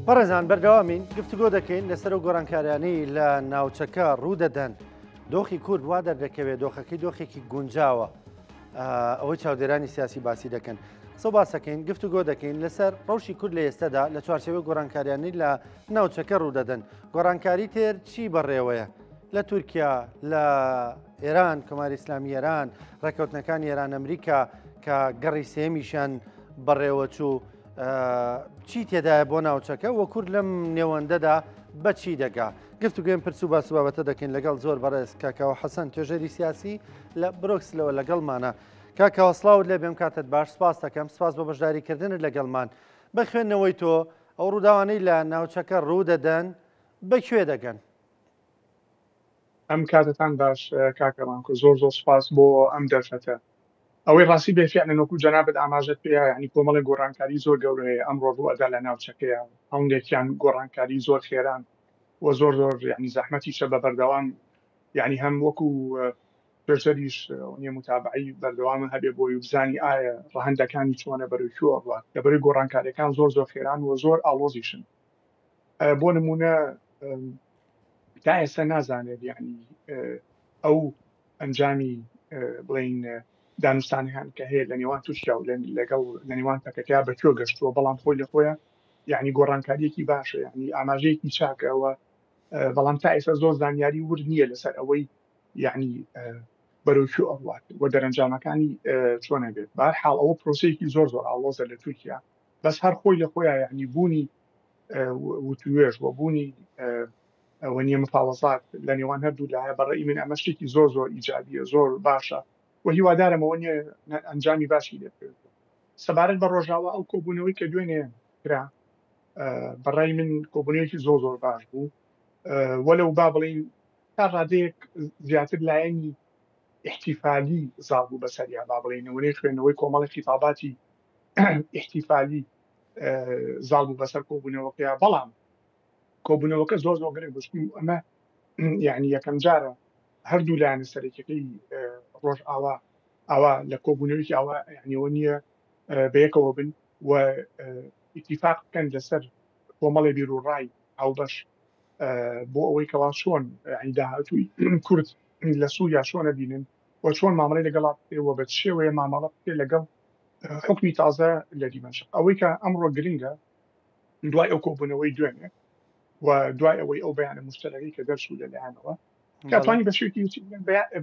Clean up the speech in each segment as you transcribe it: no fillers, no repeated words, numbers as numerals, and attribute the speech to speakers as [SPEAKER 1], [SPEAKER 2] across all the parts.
[SPEAKER 1] بەڕێزان بەردەوامین گفتوگۆ دەکەین لەسەر و گۆڕانکاریانەی لە ناوچەکە ڕوودەدەن. دۆخی کورد وا دەردەکەوێت دۆخەکەی دۆخێکی گونجاوە، ئەوەی چاودێرانی سیاسی باسی دەکەن. قسە باسەکەین گفتوگۆ دەکەین لەسەر ڕەوشی کورد لە ئێستادا لە چوارچێوەی گۆڕانکاریانەی لە ناوچەکە ڕوودەدەن. گۆڕانکاری تر چی بەڕێوەیە لە تورکیا، لە ئێران، کۆماری ئیسلامی ئێران، ڕێکەوتنەکانی ئێران ئەمریکا کە گەڕی سێمیشان بەڕێوە چوو، چی تێدایە بۆ ناوچەکە وە کورد لەم نێوەندەدا بەچی دەگا. گفتوگوێن پرس و باس و بابەتە دەکەین لەگەڵ زۆر بەڕێز کاکاوە حەسەن توێژەری سیاسی لە برۆکسلەوە لەگەڵمانە. کاکاوە سڵاوت لێ بێم، کاتت باش، سپاس دەکەم، سپاس بۆ بەشداریکردنت لەگەڵمان. بە خوێندنەوەی تۆ ئەو ڕووداوانەی لە ناوچەکە ڕوودەدەن بەکوێ دەگەن؟
[SPEAKER 2] ئەم کاتتان باش کاکەمان کو زۆر سپاس بۆ ئەم دەرفەتە. ئەوەی ڕاستی بێفیانە نۆکو جەنابەت ئاماژەت پێەیە، ینی کۆمەڵی گۆڕانکاری زۆر گەورەیە ئەمڕۆ ڕوئەدا لە ناوچەکەیە، هەڵندێکیان گۆڕانکاری زۆر خێران و زۆر ینی زەحمەتیشە بە بەردەوام، ینی هەم وەکو پێشەریش نیە متابعی بەردەوامە هەبێ بۆی بزانی ئایا ڕەهەندەکانی چۆنە بەروکووە ڕات لەبەرەوەی گۆڕانکاریەکان زۆر خێران و زۆر ئاڵۆزیشن. بۆ نمونە تا ئێستا نازانێت ینی ئەو ئەنجامی بڵین دانوستانەکان کە هەیە لە نێوان تووشیا و لەگەڵ لە نێوان تەکەتیا بەکوێ گەشتووە، بەڵام خۆی لە خۆیە یعنی گۆڕانکاریەکی باشە، ینی ئاماژەیەکی چاکەوە، بەڵام تا ئێستا زۆر زانیاری ورد نییە لەسەر ئەوەی یعنی بەروکوێ ئەڕوات و دەرەنجامەکانی چۆنە بێت. بەهەرحاڵ ئەوە پرۆسەیەکی زۆر ئاڵۆزە لە تورکیا، بەس هەر خۆی لە خۆیان یعنی بوونی وتوێژ و بوونی ئەوە نیە مفاوەزات لە نێوان هەردوو لایە بەڕێی من ئەمە شتێکی زۆر ئیجابیە، زۆر باشە و هیوادارمەوە نیە ئەنجامی باشی لێبێت. سەبارەت بە ڕۆژاوە ئەو کۆبوونەوەی کە دوێنێ کرا بەڕای من کۆبوونەوەیکی زۆر باش بوو، وەلەو با بڵین تا ڕادەیەک زیاتر لایەنی احتیفالی زاڵ بوو بەسەریا، با بڵێنەوەی خوێندنەوەی کۆمەڵی خیتاباتی احتیفالی زاڵ بوو بەسەر کۆبوونەوەکەیە، بەڵام کۆبوونەوەکە زۆر گرنگ بوو. ئەمە یعنی یەکەم جارە هەردوو لایەنە سەرەکیەکەی ڕۆژ ئاوا لە کۆبوونەوەیکی ئاوا یعنیەوە نییە بەیەکەوە بن و ئیتیفاق بکەن لەسەر کۆمەڵی بیرروڕای هاوبەش بۆ ئەوەی کەوا چۆن ینی داهاتووی کورد لە سووریا چۆنە بینن و چۆن مامەڵەی لەگەڵا بکرێەوە بە شێوەیە مامەڵە بکرێت لەگەڵ حکمی تازە لە دیمەشق. ئەوەی کە ئەمڕۆ گرنگە دوای ئەو کۆبوونەوەی دوێنێ و دوای ئەوەی ئەو بەیانە مشتەرەکەی کە دەرچوو لەلایەنەوە کاتوانی بە شێوکی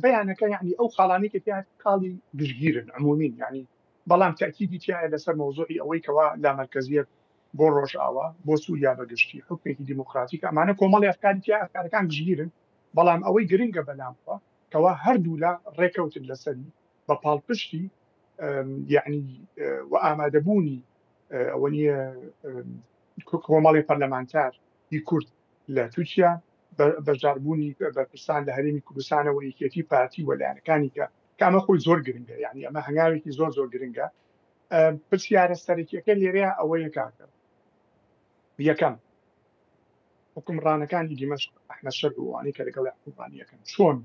[SPEAKER 2] بەیانەکە ینی ئەو خاڵانی کە تیا کاڵی گشتگیرن عمومین، ینی بەڵام تاکیدی تایە لەسەر مۆزوعی ئەوەی کەوا لا مەرکەزیەت بۆ ڕۆژئاوا بۆ سووریا بەگشتی حکمێکی دیموکراتیک ئەمانە کۆمەڵی ئەفکاری تیا ئەفکارەکان گشتگیرن، بەڵام ئەوەی گرنگە بەلامەوە کەوا هەردوو لا ڕێکەوتن لەسەری بە پاڵپشتی یعنی و ئامادەبوونی ئەوە نیە کۆمەڵی پەرلەمانتار کورد لە تورکیا بەشداربوونی بەرپرسان لە هەرێمی کوردستانەوە یەکێتی پارتی وەلایەنەکانی کە ئەمە خۆی زۆر گرنگە، یعنی ئەمە هەنگاوێکی زۆر گرنگە. پرسیارە سەرەکیەکە لێرەیە ئەوەیە کاکە یەکەم حکومڕانەکانی دیمەشق ئەحمەد شەروانی کە لەگەڵ حکومڕانیەکەن چۆن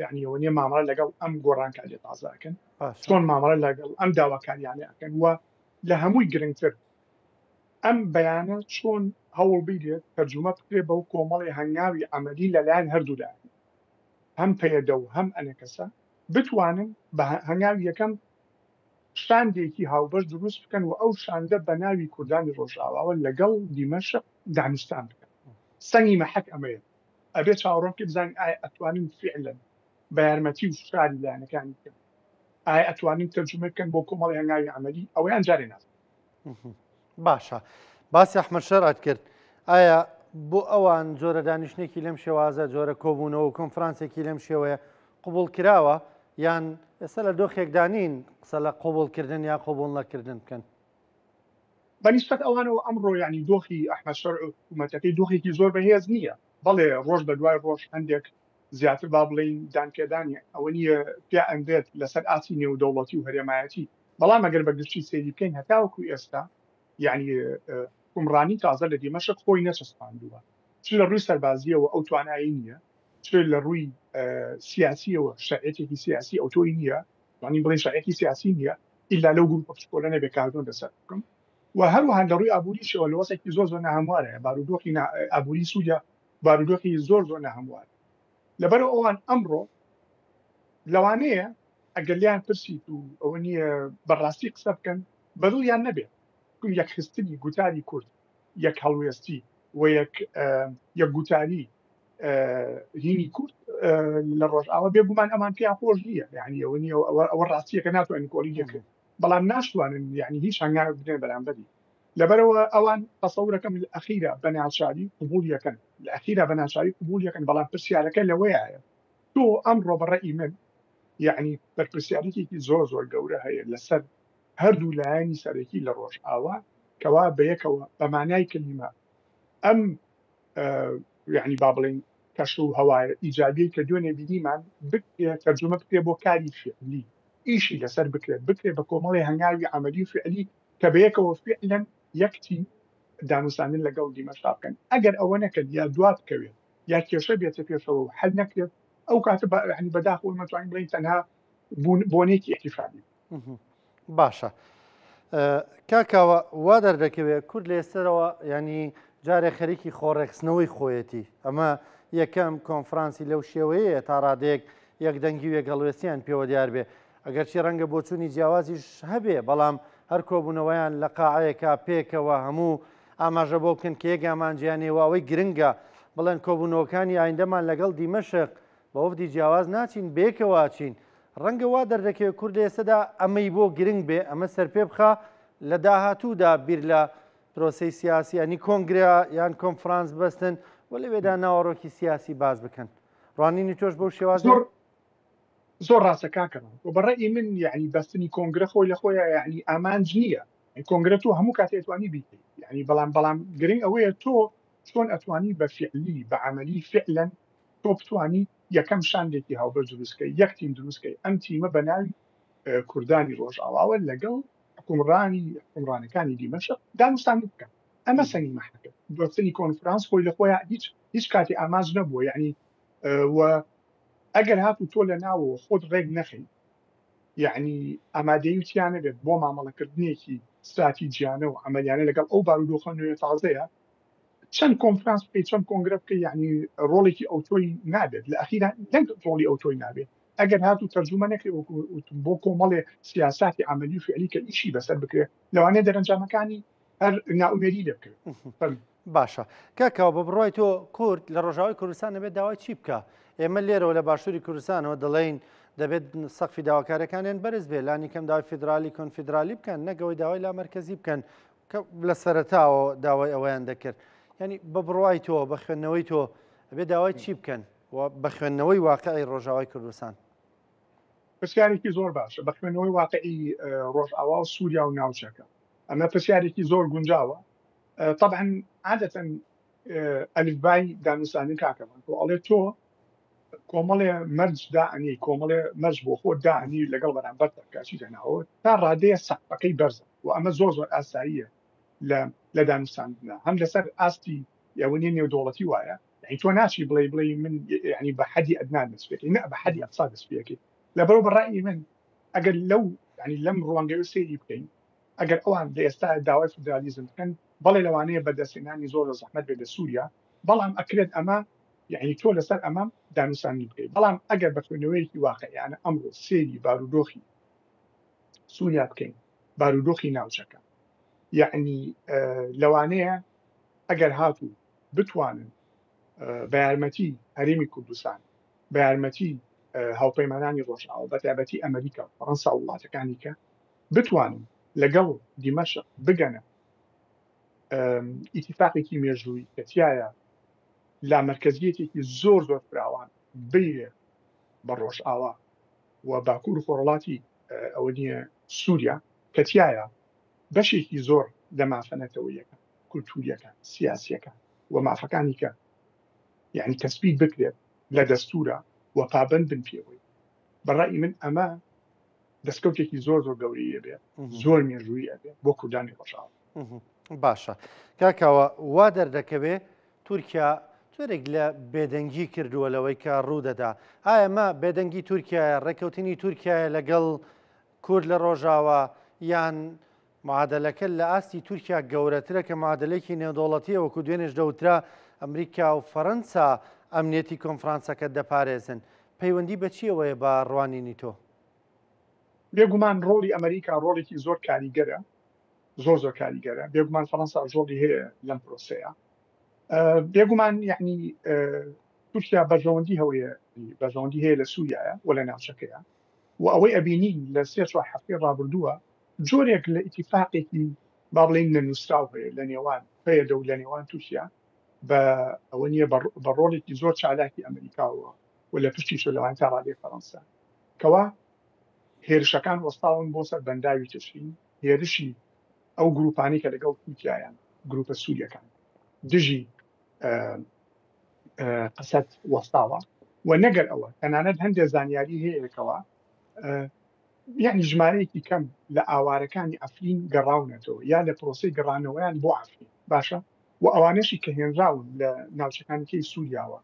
[SPEAKER 2] یعنی ئەوە نیە مامەڵە لەگەڵ ئەم گۆڕانکاریە تازاکەن، چۆن مامەڵە لەگەڵ ئەم داواکاریانە ئەکەن و لە هەمووی گرنگتر ئەم بەیانە چۆن هەوڵ بیدێت تەرجمە بکرێت بەو کۆمەڵی هەنگاوی عەمەلی لەلایەن هەردوولایەن، هەم پەیەدە و هەم ئەنەکەسە بتوانن بە هەنگاوی یەکەم شاندێکی هاوبەش دروست بکەن و ئەو شاندە بە ناوی کوردانی ڕۆژئاواوە لەگەڵ دیمەشق دانوستان بکەن. سەنگی مەحەک ئەمەیە، ئەبێت چاوەڕۆکە بزانین ئایا ئەتوانین فعلەن بە یارمەتی و شاری لایەنەکانی بکەن، ئایا ئەتوانین تەرجمە بکەن بۆ کۆمەڵی هەنگاوی عەمەلی ئەوەیان جارێ نازانین.
[SPEAKER 1] باشە، باسی ئەحمەد شەرعت کرد. ئایا بۆ ئەوان جۆرە دانیشتێکی لەم شێوازە جۆرە کۆبوونەوە و کۆنفرانسێکی لەم شێوەیە قبول کراوە یان ئێستا لە دۆخێکدانین قسە لە قبولکردن یا قبول نەکردن بکەن؟
[SPEAKER 2] بەنسبەت ئەوانەوە ئەمڕۆ ینی دۆخی ئەحمەد شەرع و حکوومەتەکەی دۆخێکی زۆر بەهێز نییە، بەڵێ ڕۆژ بە دوای ڕۆژ هەندێک زیاتر با بڵین دانکێدانی ئەوە نییە پیا ئەندێت لەسەر ئاچی نێودەوڵەتی و هەرێمایەتی، بەڵام ئەگەر بەگشتی سەیری بکەین هەتاوەکو ئێستا یعنی حکومڕانی تازە لە دیمەشق خۆی نەچەسپاندووە، چ لە ڕووی سەربازیەوە ئەو توانایی نییە، چ لە ڕووی سیاسیەوە شایەتێکی سیاسی ئەو تۆی نییە، توانی بڵێن شایەتی سیاسی نییە ئیلا لەو گروپە پشکۆلەنە بێکاردۆن لەسەر بکەم و هەروەها لە ڕووی ئابووریشەوە لە وەسێکی زۆر زۆر ناهەموارە بارودۆخی ئابووری سووریا بارودۆخی زۆر زۆر ناهەموارە لەبەرەوە ئەوان ئەمڕۆ لەوانەیە ئەگەر لیان پرسیت و ئەوە نییە بەڕاستی قسە بکەن بەدڵیان نەبێت یەک خستنی گوتاری کورد یەک هەڵوێستی و یەک گوتاری هینی کورد لە ڕۆژئاوا بێگومان ئەمان پێیان خۆش نییە یعنی ئەوە نیە ئەوە ڕاستیەکە ناتوانین کۆڵی دەکرێت بەڵام ناشتوانن یعنی هیچ هەنگاوێ بدرێن بەرامبەری لەبەرەوە ئەوان تەسەورەکەم لە ئەخیرە بەناچاری قبول یەکەن لە ئەخیرە بەناچاری قبول یەکەن بەڵام پرسیارەکە لەوەیە تۆ ئەمڕۆ بەڕێی من یعنی بەرپرسیارێکی زۆر زۆر گەورە هەیە لەسەر هەردوو لایەنی سەرەکی لە ڕۆژئاوا کەوا بەیەکەوە بەمانای کەلیمە ئەم یعنی با بڵێن کەش و هەوایە ئیجابی کە دوێنێ بینیمان تەرجمە بکرێت بۆ کاری فعلی ئیشی لەسەر بکرێت بە کۆمەڵی هەنگاوی عملی فعلی کە بەیەکەوە فعلەن یەکتی داموسانن لەگەڵ دیمەشتا بکەن ئەگەر ئەوە نەکرد یا دوات بکەوێت یا کێشە بێتە پێشەوە و حل نەکرێت ئەو کاتە ینی بەداخەوە مەتوانین بڵین تەنها بۆنێکی احتیفالی
[SPEAKER 1] باشە کاکاوە وا دەردەکەوێت کورد لە ئێستەرەوە ینی جارێ خەریکی خۆڕێکسنەوەی خۆیەتی ئەمە یەکەم کۆنفرانسی لەو شێوەیە تا ڕادەیەک یەکدەنگی وێگەڵوێستیان پێوە دیار بێ ئەگەرچی ڕەنگە بۆچوونی جیاوازیش هەبێ بەڵام هەر کۆبوونەوەیان لە قاعەیەکە پێکەوە هەموو ئاماژە بۆ بکەن کە یەکامانجییانەوە ئەوەی گرنگە بڵێن کۆبوونەوەکانی ئایندەمان لەگەڵ دیمەشق بە وەفدی جیاواز ناچین بێکەوە چین ڕەنگە وا دەردەکەوێت کورد لە ئێستادا ئەمەی بۆ گرنگ بێ ئەمە سەر پێ بخە لە داهاتوودا بیر لە پرۆسەی سیاسی ینی کۆنگریا یان کۆنفرانس بەستن و لەوێدا ناوەڕۆکی سیاسی باز بکەن ڕوانینی تۆش بەو شێواز
[SPEAKER 2] زۆر ڕاستە کاکەڕان و بەڕێی من یعنی بەستنی کۆنگرە خۆی لە خۆیان یعنی ئامانج نییە کۆنگرە تۆ هەموو کاتی ئەتوانی بیکەی یعنی بەڵام گرنگ ئەوەیە تۆ چۆن ئەتوانی بە فعلی بە عملی فعلەن تۆ بتوانی یەکەم شاندێکی هاوبەر دروستکەی یەک تیم دروستکەی ئەم تیمە بە ناوی کوردانی ڕۆژئاواوە لەگەڵ حکومڕانەکانی دیمەشق داموستان بکەن ئەمە سەنگی مەحەکە بەستنی کۆنفرانس خۆی لە خۆیان هیچ کاتی ئاماژ نەبووە یعنی و ئەگەر هاتو تۆ لە ناوەوە خۆت ڕێک نەخەی یعنی ئامادەیوتیانە بێت بۆ مامەڵەکردنێکی استراتیجیانە و ئەمەلیانە لەگەڵ ئەو بارودۆخە نوێ تازەیە چەند کۆنفرانس بکەیت چەند کۆنگرە بکەی یعنی ڕۆڵێکی ئەوتۆی نابێت لە ئەخیرا لەنگ ڕۆڵی ئەوتۆی نابێت ئەگەر هاتو تەرجمە نەکرێت بۆ کۆمەڵێ سیاساتی عملی و فعلی کە ئیشی بەسەر بکرێت لەوانەیە دەرەنجامەکانی هەر ناومێری دەبکرێت
[SPEAKER 1] باشە کاکاوە بە بڕای تۆ کورد لە ڕۆژاوای کوردستان دەبێت داوای چی بکە ئێمە لێرەوە لە باشووری کوردستانەوە دەڵێن دەبێت سەقفی داواکارەکانیان بەرز بێ لانی کەم داوای فیدرالی کۆنفیدرالی بکەن نەگەوەی داوای لا مەرکەزی بکەن کە لە سەرەتاوە داوای ئەوەیان دەکرد ینی بە بڕای تۆ بە خوێندنەوەی تۆ بێ داوای چی بکەن و بە خوێندنەوەی واقعی ڕۆژاوای کوردستان
[SPEAKER 2] پرسیارێکی زۆر باشە بە خوێندنەوەی واقعی ڕۆژئاوا و سووریا و ناوچەکە ئەمە پرسیارێکی زۆر گونجاوە طبعا عادەتەن ئەلیفبای دانووسانی کاکەمان تۆ ئەڵێ تۆ کۆمەڵێ مەرج داعنی کۆمەڵێ مەرج بۆ خۆ داعنی لەگەڵ بەرامبەر تەرکاچی دەناوە تا ڕادەیە سەقفەکەی بەرزە و ئەمە زۆر زۆر ئاساییە لە دانووساندنا هەم لەسەر ئاستی یاونی نێودوڵەتی وایە یعنی تۆ ناچی بڵێ من یعنی بە حەدی ئەدنان دەستپێکی نە بە حەدی ئەقسا دەستپێکی لەبەرەوە بەڕای من ئەگەر لەو ینی لەم ڕوانگەی سێری بکەین ئەگەر ئەوان لە ئێستا داوای فدرالیزم بکەن بەڵێ لەوانەیە بەدەستێنانی زۆر لە زەحمەت بێت لە سووریا بەڵام ئەکرێت ئەمە یعنی تۆ لەسەر ئەمەم دانووسانی بکەیت بەڵام ئەگەر بە خوێندنەوەیەکی واقعیانە ئەمڕۆ سێری بارودۆخی سووریا بکەین بارودۆخی ناوچەکە یعنی لەوانەیە ئەگەر هاتوو بتوانن بە یارمەتی هەرێمی کوردستان بە یارمەتی هاوپەیمانانی ڕۆژئاوا بەتایبەتی ئەمریکا فەڕەنسا و وڵاتەکانی کە بتوانن لەگەڵ دیمەشق بگەنە ئیتیفاقێکی مێژووی کە تایە لا مەرکەزیەتێکی زۆر زۆر فراوان بێ بە ڕۆژئاوا و باکوور و خۆڕەڵاتی ئەوە نییە سووریا کە تایە بەشێکی زۆر لە مافەنەتەوەیەکە کولتوریەکە سیاسیەکە و مافەکانی کە یعنی تەسبیت بکرێت لە دەستورە و پابند بن پێوەی بەڕای من ئەمە دەستکەوتێکی زۆر زۆر گەورەیە بێت زۆر مێژوویە بێت بۆ کوردانی ڕۆژئاوا
[SPEAKER 1] باشە کاکاوە وا دەردەکەوێت تورکیا زۆرێک لە بێدەنگی کردووە لەوەی کە ڕوودەدا ئایا ئەمە بێدەنگی تورکیا ڕێکەوتنی تورکیا لەگەڵ کورد لە ڕۆژاوە یان معادلەکە لە ئاستی تورکیا گەورەترە کە معادلەیەکی نێودەوڵەتیە وەکو دوێنێش دەوترا ئەمریکا و فەڕەنسا ئەمنیەتی کۆنفرانسەکە دەپارێزن پەیوەندی بە چیەوەیە بە ڕوانینی تۆ؟
[SPEAKER 2] بێگومان ڕۆڵی ئەمریکا ڕۆڵێکی زۆر کاریگەرە زۆر کاریگەرە بێگومان فەڕەنسا ڕۆڵی هەیە لەم پرۆسەیە بێگومان یعنی تورکیا بەرژەوەندی هەیە لە سووریایە و لە ناوچەکەیە و ئەوەی ئەبینی لە 3 هەفتەی ڕابردووە جۆرێک لە ئیتیفاقێکی با بڵێن نەنووسراو هەیە لە نێوان پێدە و لە نێوان تورکیا بە ئەوە نییە بە ڕۆڵێکی زۆر چالاکی ئەمریکاوە و لە پشتیش لەوان تا ڕادێ فەڕەنسا کەوا هێرشەکان وەستاون بۆ سەر بەنداوی تشرین هێرشی ئەو گروپانی کە لەگەڵ تورکیایان گروپە سووریەکان دژی قەسەد وەستاوە و نەگەر ئەوە تەنانەت هەندێک زانیاری هەیەکەوە یعنی ژمارەیەکی کەم لە ئاوارەکانی ئەفرین گەڕاونەتەوە یا لە پرۆسی گەڕانەوەیان بۆ ئەفرین باشە و ئەوانەشی کە هێنراون لە ناوچەکانیکەی سووریاوە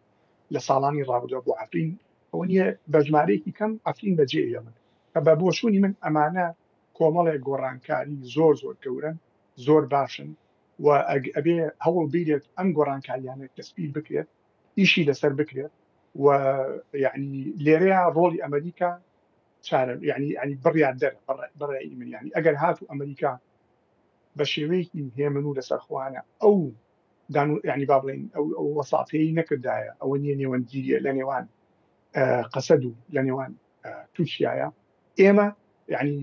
[SPEAKER 2] لە ساڵانی ڕابردووە بۆ ئەفرین ئەوە نیە بە ژمارەیەکی کەم ئەفرین بەجێیەمن کە بە بۆچوونی من ئەمانە کۆمەڵێک گۆڕانکاری زۆر گەورن زۆر باشن و ئەبێ هەوڵ بیرێت ئەم گۆڕانکاریانە تەسبیل بکرێت ئیشی لەسەر بکرێت و یعنی لێرەیە ڕۆڵی ئەمریکا چارە یعنی بڕیان دەرە بەڕێی من یعنی ئەگەر هاتو ئەمریکا بە شێوەیەکی هێمن و لەسەرخواانە ئەو یعنی با بڵێن ئەو وەساتەیە نەکردایە ئەوە نییە نێوەندگیریە لە نێوان قەسەد و لە نێوان تورکیایە ئێمە یعنی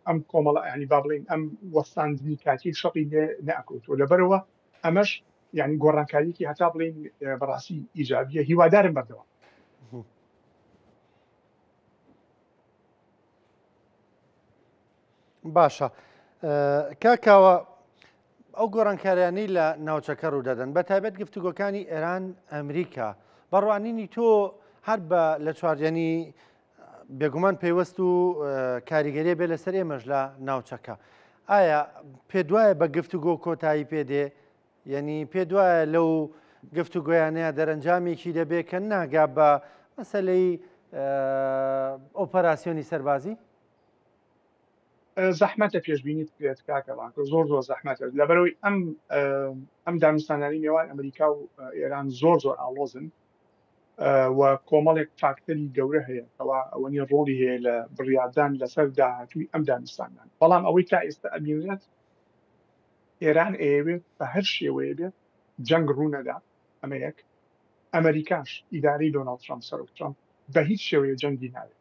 [SPEAKER 2] ئەم کۆمەڵە ینی با بڵێن ئەم وەستاندنی کاتی شەقی لێ نەکەوتەوە لەبەرەوە ئەمەش یعنی گۆڕانکاریکی هەتا بڵێن بەڕاستی ئیجابیە هیوادارم بەردەوام
[SPEAKER 1] باشە کاکاوە ئەو گۆڕانکاریانەی لە ناوچەکە ڕوودەدەن بە تایبەت گفتوگۆکانی ئێران ئەمریکا بەڕوانینی تۆ هەر بە لە چواردێنی بێگومان پێیوەست و کاریگەریە بێ لەسەر ئێمەش لە ناوچەکە ئایا پێ دوایە بە گفتوگۆ کۆتایی پێدێ یعنی پێ دوایە لەو گفتوگۆیانەیە دەرەنجامێکی دەبێت کە ناگا بە مەسەلەی ئۆپەراسیۆنی سەربازی
[SPEAKER 2] زەحمەتە پێشبینیت بێت کاکەڵان زۆر زەحمەتە لەبەرەوەی ئەم دانوستانانی نێوان ئەمریکا و ئێران زۆر ئاڵۆزن و کۆمەڵێک فاکتەری گەورە هەیە ئەوە نیە ڕۆڵی هەیە لە بڕیاردان لەسەر داهاتووی ئەم دانوستانان بەڵام ئەوەی تا ئێستا ئەبینێت ئێران ئەیەوێت بە هەر شێوەیە بێت جەنگ ڕوونەدا ئەمە یەک ئەمریکاش ئیدارەی دۆناڵد ترامپ سەرۆک ترامپ بە هیچ شێوەیە جەنگی ناوێت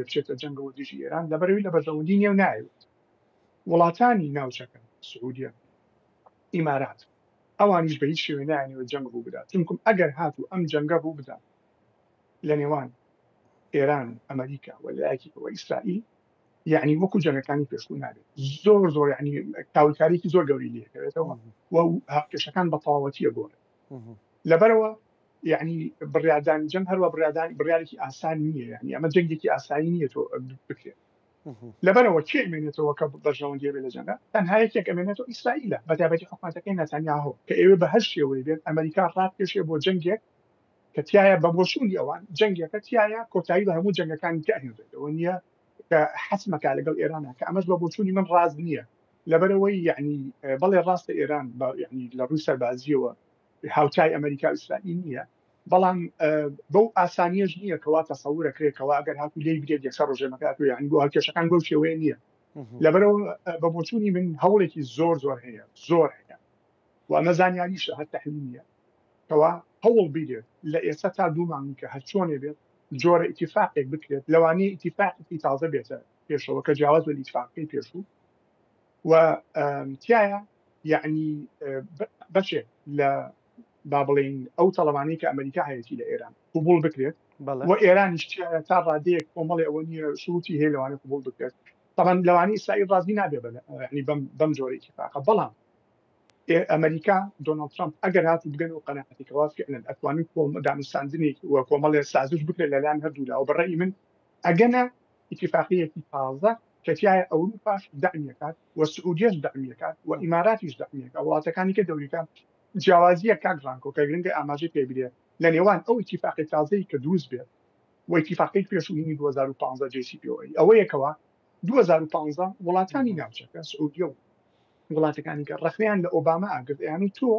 [SPEAKER 2] بچێتە جەنگەوە دژی ئێران لەبەرەوەی لە بەرژەوەندی نیە و ناوێت وڵاتانی ناوچەکە سعودیە ئیمارات ئەوانیش بە هیچ شێوەیە نایانەوە جەنگ ڕوو بدات چونکم ئەگەر هاتوو ئەم جەنگە ڕوو بدات لە نێوان ئێران ئەمریکا و لایەکیەوە ئیسرائیل یعنی وەکو جەنگەکانی پێشوو نابێت زۆر یعنی تاویلکاریکی زۆر گەوری لێکەوێتەوە و هاوکێشەکان بە تەواوەتیە گۆڕێت لەبەرەوە یعنی بڕیاردانی جەنگ هەروە بڕیارێکی ئاسان نییە یعنی ئەمە جەنگێکی ئاسایی نییە تۆ بکرێت لەبەرەوە کێ ئەمێنێتەوە کە بەرژەوەندی بێت لە جەنگە تەنها یەکێک ئەمێنێتەوە ئیسرائیلە بەتایبەتی حکومەتەکەی نەتانیاهو کە ئێوە بە هەر شێوەیە بێت ئەمریکا ڕاتکێشێ بۆ جەنگێک کە تایە بە بۆچوونی ئەوان جەنگەکە تایە کۆتایی بە هەموو جەنگەکانی تاهێنێتەوە نییە کە حەسمەکە لەگەڵ ئێرانە کە ئەمەش بە بۆچوونی من ڕاز نییە لەبەرەوەی یعنی بەڵێ ڕاستە ئێران یعنی لە ڕووی سەربازیەوە هاوتای ئەمریکا و ئیسرائیل نییە بەڵام بەو ئاسانیەش نییە کەوا تەسەورەکرێتەوە ئەگەر هاتوو لێی بێت یەکسەر ڕۆژێمەکات و یعنی بۆ هەڵکێشەکان بەو شێوەیە نییە لەبەرەوە بە بۆچوونی من هەوڵێکی زۆر هەیە و ئەمە زانیاریشە هەر تەحلیل نییە کەوا هەوڵ بیرێت لە ئێستا تا دوو مانگی کە هەر چۆنێ بێت جۆرە ئیتیفاقێک بکرێت لەوانەیە ئیتیفاقێکی تازە بێتە پێشەوە کە جیاواز بە ئیتیفاقەکەی پێشوو و تایە یعنی بەشێک لە با بڵێن ئەو تەڵەوانەی کە ئەمریکا هەیەی لە ئێران قبول بکرێت و ئێرانیش تا ڕادەیەک کۆمەڵی ئەوە نیە شروعی هەیە لەوانەیە قبول بکرێت طبعا لەوانەیە ئیسرائیل ڕازی نابێ ینی بەم جۆرە ئیتیفاقە بەڵام ئەمریکا دۆناڵد ترامپ ئەگەر هاتوو بگەن و قەناعەتێکەوە فعلاً ئەتوانێت دانوستاندنێکی و کۆمەڵێ سازش بکرێت لەلایەن هەردوولا و بەڕێی من ئەگەنە ئیتیفاقیەکی تازە کە تایە ئەوروپاش دەعمیەکات و سعودیەش دەعمیەکات و ئیماراتیش دەعمیەکات وڵاتەکانی کە دەوریەکان جیاوازیە کاگرانکۆ کە گرنگە ئاماژەی پێبرێ لە نێوان ئەو ئیتیفاقی تازەی کە دروست بێت و ئیتیفاقی پێشووینی 2015 JCPOA ئەوە یەکەوە 2015 وڵاتانی ناوچەکە سعودیە و وڵاتەکانی کە ڕخنیان لە ئۆباما ئاگرت یانی تۆ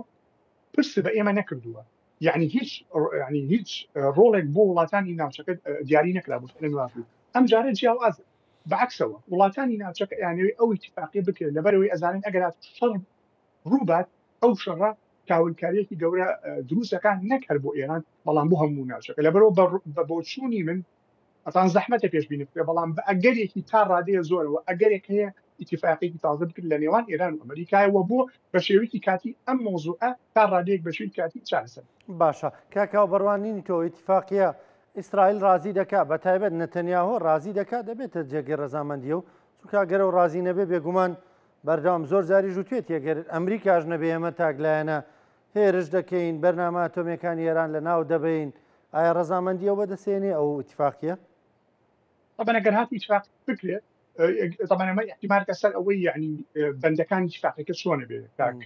[SPEAKER 2] پرس بە ئێمە نەکردووە یعنی هیچ ڕۆڵێک بۆ وڵاتانی ناوچەکە دیاری نەکرا بوو نوابوو ئەم جارە جیاواز بەعکسەوە وڵاتانی ناوچەکە یانەوەی ئەو اتفاقیە بکرێت لەبەرەوەی ئەزانن ئەگەر شەڕ ڕووبات ئەو شەڕە کاولکاریەکی گەورە دروستەکان نەکرد بۆ ئێران بەڵام بۆ هەموو ناوچەکە لەبەرەوە بە بۆچوونی من ئەتان زەحمەتە پێشبینی بکرێت بەڵام بە ئەگەرێکی تا ڕادەیە زۆرەوە ئەگەرێک هەیە اتفاقیەکی تازە بکرد لە نێوان ئێران و ئەمریکایەوە بۆ بە شێوەیەکی کاتی ئەم مۆزوعە تا ڕادەیەک بە شێوەی کاتی چارەسەر
[SPEAKER 1] باشە کاکاو بەڕوانینی تۆ اتفاقیە ئیسرائیل ڕازی دەکات بە تایبەت نەتەنیاهۆ ڕازی دەکات دەبێتە جێگەی ڕەزامەندیە و چونکە ئەگەرە و ڕازی نەبێ بێگومان بەردەوام زۆر جاری ژوتوێت ئەگەر ئەمریکاش نەبێ ئێمە تاگلایەنە هێرش دەکەین بەرنامە ئاتۆمیەکانی ئێران لە ناو دەبین ئایا ڕەزامەندیەوە بەدەستێنێ ئەو اتفاقیە؟
[SPEAKER 2] طبعا ئەگەر هات اتفاق بکرێت طبعا ئەمە احتیمال کەسەر ئەوەی یعنی بەندەکانی اتفاقیەکە چۆنە بێ کاک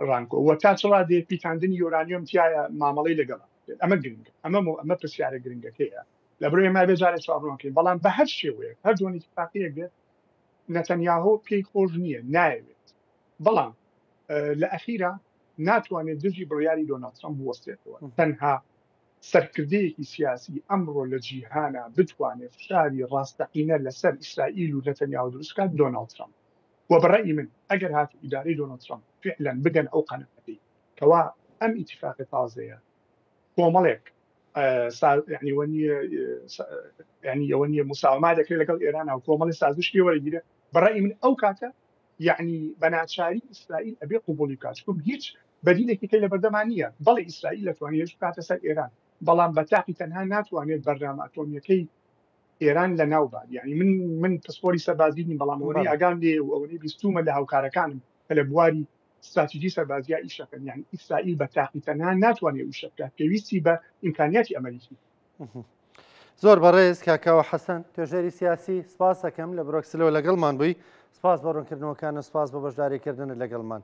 [SPEAKER 2] ڕانکۆ وە تا چ ڕادێ پیتاندنی یۆرانیۆم تایە مامەڵەی لەگەڵا ئەمە گرنگە ئەمە پرسیارە گرنگەکەیە لەبەرەوەی ئێمە بێجارێ چاڕوانکەین بەڵام بە هەر شێوەیە هەر جۆنی اتفاقیەک بێت نەتەنیاهۆ پێی خۆش نییە نایەوێت بەڵام لە ئەخیرا ناتوانێت دژی بڕیاری دۆناڵد ترامپ بوەستێتەوە تەنها سەرکردەیەکی سیاسی ئەمڕۆ لە جیهانە بتوانێت فشاری ڕاستەقینە لەسەر ئیسرائیل و نەتەنیاهۆ دروستکات دۆناڵد ترامپ و بەڕێی من ئەگەر هاتی ئیدارەی دۆناڵد ترامپ فعلا بگەن ئەو قەنەعەتەی کەوا ئەم ئیتفاقی تازەیە کۆمەڵێک ئەوە نیە مساوما دەکرێت لەگەڵ ئێران و کۆمەڵی سازشی وەرەگیرە بەڕێی من ئەو کاتە یعنی بەناچاری ئیسرائیل ئەبێ قوبولی کات چون هیچ بەدیلێکی کەی لە بەردەمان نییە بەڵێ ئیسرائیل دەتوانێت بکاتە سەر ئێران بەڵام بە تاقی تەنها ناتوانێت بەردەمە ئەتۆمیەکەی ئێران لە ناوبات یعنی من پسپۆری سەربازی بەڵام ئەوەی ئاگام لێ و ئەوەی بیستومە لە هاوکارەکانم کە لە بواری استراتیژی سەربازیە ئیشەکەن یعنی ئیسرائیل بە تاقی تەنها ناتوانێت ئیش بکات پێویستی بە ئیمکانیاتی ئەمریکی
[SPEAKER 1] زۆر بەڕێز کاکاوە حەسەن توێژەری سیاسی سپاس دەکەم لە بڕۆکسلەوە لەگەڵمان بووی سپاس بە ڕوونکردنەوەکانە سپاس بە بەشداریکردنت لەگەڵمان